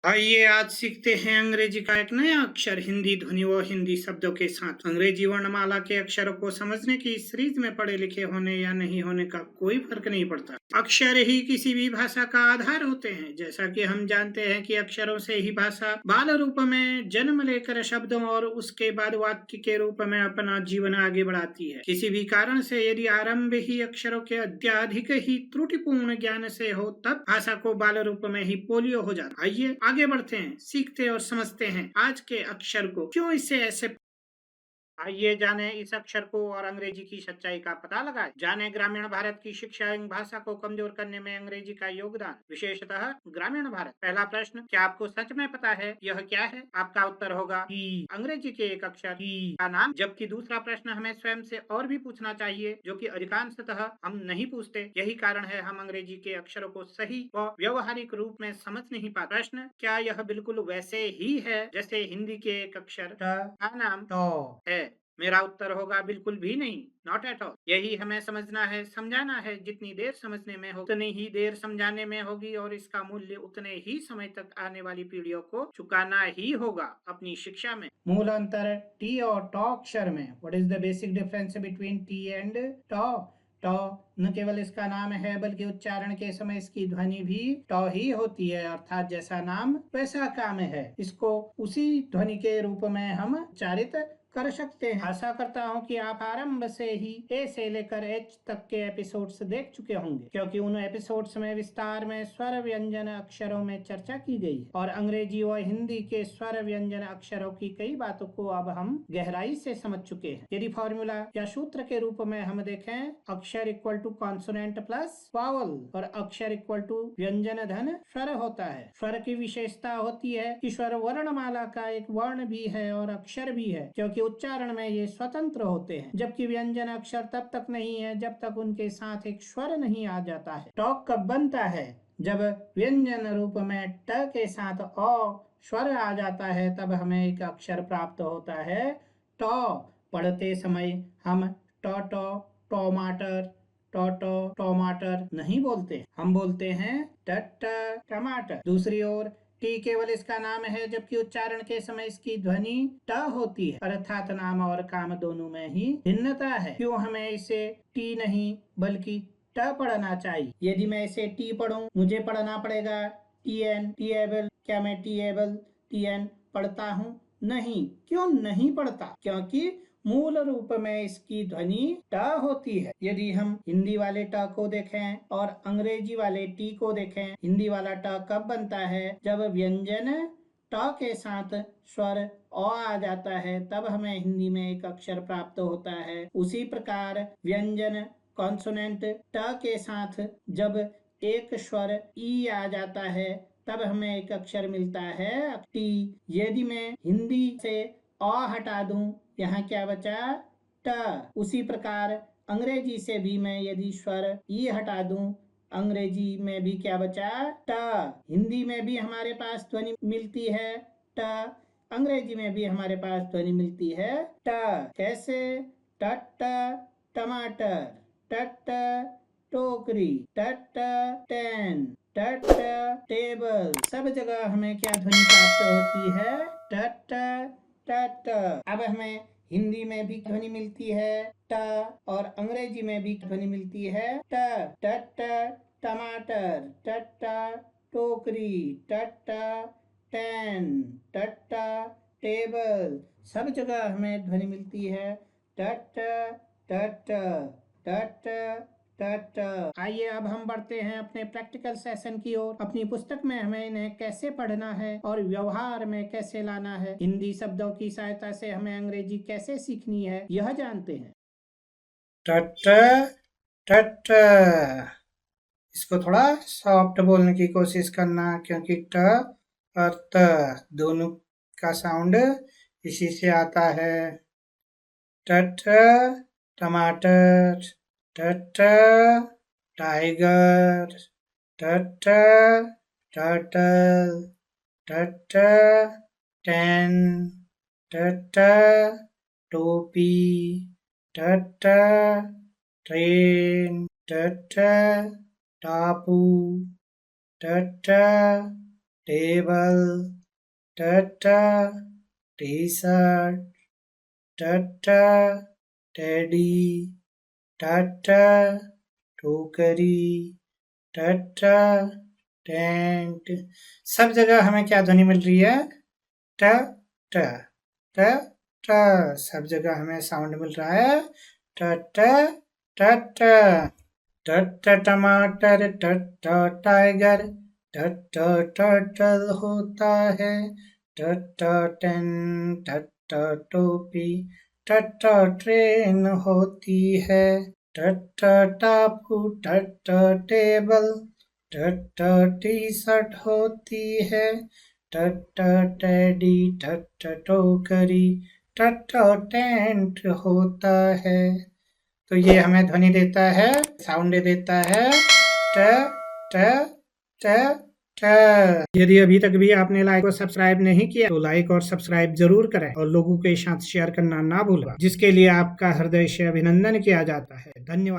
आइए आज सीखते हैं अंग्रेजी का एक नया अक्षर हिंदी ध्वनि व हिंदी शब्दों के साथ। अंग्रेजी वर्णमाला के अक्षरों को समझने की इस सीरीज में पढ़े लिखे होने या नहीं होने का कोई फर्क नहीं पड़ता। अक्षर ही किसी भी भाषा का आधार होते हैं। जैसा कि हम जानते हैं कि अक्षरों से ही भाषा बाल रूप में जन्म लेकर शब्दों और उसके बाद वाक्य के रूप में अपना जीवन आगे बढ़ाती है। किसी भी कारण से यदि आरंभ ही अक्षरों के अत्यधिक ही त्रुटिपूर्ण ज्ञान से हो तब भाषा को बाल रूप में ही पोलियो हो जाता। आइए आगे बढ़ते हैं, सीखते और समझते हैं आज के अक्षर को। क्यों इसे ऐसे आइए जाने इस अक्षर को और अंग्रेजी की सच्चाई का पता लगाएं। जाने ग्रामीण भारत की शिक्षा एवं भाषा को कमजोर करने में अंग्रेजी का योगदान, विशेषतः ग्रामीण भारत। पहला प्रश्न, क्या आपको सच में पता है यह क्या है? आपका उत्तर होगा ई, अंग्रेजी के एक अक्षर ई का नाम। जबकि दूसरा प्रश्न हमें स्वयं से और भी पूछना चाहिए, जो कि अधिकांशतः हम नहीं पूछते। यही कारण है हम अंग्रेजी के अक्षरों को सही व व्यवहारिक रूप में समझ नहीं पाते। प्रश्न, क्या यह बिल्कुल वैसे ही है जैसे हिंदी के एक अक्षर ट का नाम तो है? मेरा उत्तर होगा बिल्कुल भी नहीं, नॉट एट ऑल। यही हमें समझना है, समझाना है। जितनी देर समझने में हो उतनी ही देर समझाने में होगी और इसका मूल्य उतने ही समय तक आने वाली पीढ़ियों को चुकाना ही होगा अपनी शिक्षा में। मूल अंतर टी और टॉ अक्षर में। What is the basic difference between T and tau? Tau न केवल इसका नाम है बल्कि उच्चारण के समय इसकी ध्वनि भी टॉ ही होती है, अर्थात जैसा नाम वैसा काम है। इसको उसी ध्वनि के रूप में हम उच्चारित कर सकते हैं। आशा करता हूँ कि आप आरंभ से ही ए से लेकर एच तक के एपिसोड्स देख चुके होंगे, क्योंकि उन एपिसोड्स में विस्तार में स्वर व्यंजन अक्षरों में चर्चा की गई है और अंग्रेजी व हिंदी के स्वर व्यंजन अक्षरों की कई बातों को अब हम गहराई से समझ चुके हैं। यदि फॉर्मूला या सूत्र के रूप में हम देखें, अक्षर equal to consonant plus vowel और अक्षर इक्वल टू व्यंजन धन स्वर होता है। स्वर की विशेषता होती है कि स्वर वर्णमाला का एक वर्ण भी है और अक्षर भी है, क्योंकि उच्चारण में ये स्वतंत्र होते हैं। जबकि व्यंजन अक्षर तब तक नहीं है जब तक उनके साथ एक स्वर नहीं आ जाता है। टॉक कब बनता है? जब व्यंजन रूप में ट के साथ अ स्वर आ जाता है, तब हमें एक अक्षर प्राप्त होता है टॉ। पढ़ते समय हम टॉ टमाटर टमाटर नहीं बोलते, हम बोलते हैं टमाटर। दूसरी ओर टी केवल इसका नाम है, जबकि उच्चारण के समय इसकी ध्वनि ट होती है, अर्थात नाम और काम दोनों में ही भिन्नता है। क्यों हमें इसे टी नहीं बल्कि ट पढ़ना चाहिए? यदि मैं इसे टी पढ़ूं, मुझे पढ़ना पड़ेगा टी एन, टी एबल। क्या मैं टी एबल टी एन पढ़ता हूँ? नहीं। क्यों नहीं पढ़ता? क्योंकि मूल रूप में इसकी ध्वनि ट होती है। यदि हम हिंदी वाले ट को देखें और अंग्रेजी वाले टी को देखें, हिंदी वाला ट कब बनता है? जब व्यंजन ट के साथ स्वर अ आ जाता है, तब हमें हिंदी में एक अक्षर प्राप्त होता है। उसी प्रकार व्यंजन कॉन्सोनेंट ट के साथ जब एक स्वर ई आ जाता है, तब हमें एक अक्षर मिलता है टी। यदि मैं हिंदी से अ हटा दूं, यहाँ क्या बचा? ट। उसी प्रकार अंग्रेजी से भी मैं यदि स्वर ई हटा दूं, अंग्रेजी में भी क्या बचा? ट। हिंदी में भी हमारे पास ध्वनि मिलती है ट, अंग्रेजी में भी हमारे पास ध्वनि मिलती है ट। कैसे? टट टमाटर, टट टोकरी, टट टेन, टट टेबल, सब जगह हमें क्या ध्वनि प्राप्त होती है? टट टट। अब हमें हिंदी में भी ध्वनि मिलती है ट और अंग्रेजी में भी ध्वनि मिलती है ट। टट टमाटर, टट टोकरी, टट टेन, टट टेबल, सब जगह हमें ध्वनि मिलती है टट टट टट टट। आइए अब हम बढ़ते हैं अपने प्रैक्टिकल सेशन की ओर। अपनी पुस्तक में हमें इन्हें कैसे पढ़ना है और व्यवहार में कैसे लाना है, हिंदी शब्दों की सहायता से हमें अंग्रेजी कैसे सीखनी है, यह जानते हैं। टट टट, इसको थोड़ा सॉफ्ट बोलने की कोशिश करना, क्योंकि ट और त दोनों का साउंड इसी से आता है। टट टमाटर, टट टाइगर, टट टर्टल, टट टेन, टट टोपी, टट ट्रेन, टट टापू, टट टेबल, ट टी शर्ट, ट टेडी, ट टोकरी, ट टेंट। सब जगह हमें क्या ध्वनि मिल रही है? ट ट ट ट। सब जगह हमें साउंड मिल रहा है ट ट ट ट टमाटर, ट टाइगर, ट टर्टल होता है, ट टेन, ट टोपी, ट ट्रेन होती है, ट टापू, ट टेबल, ट टी शर्ट होती है, ट टेडी, ट टोकरी, ट टेंट होता है। तो ये हमें ध्वनि देता है, साउंड देता है ट ट ट ट। यदि अभी तक भी आपने लाइक और सब्सक्राइब नहीं किया तो लाइक और सब्सक्राइब जरूर करें और लोगों के साथ शेयर करना ना भूलें, जिसके लिए आपका हृदय से अभिनंदन किया जाता है। धन्यवाद।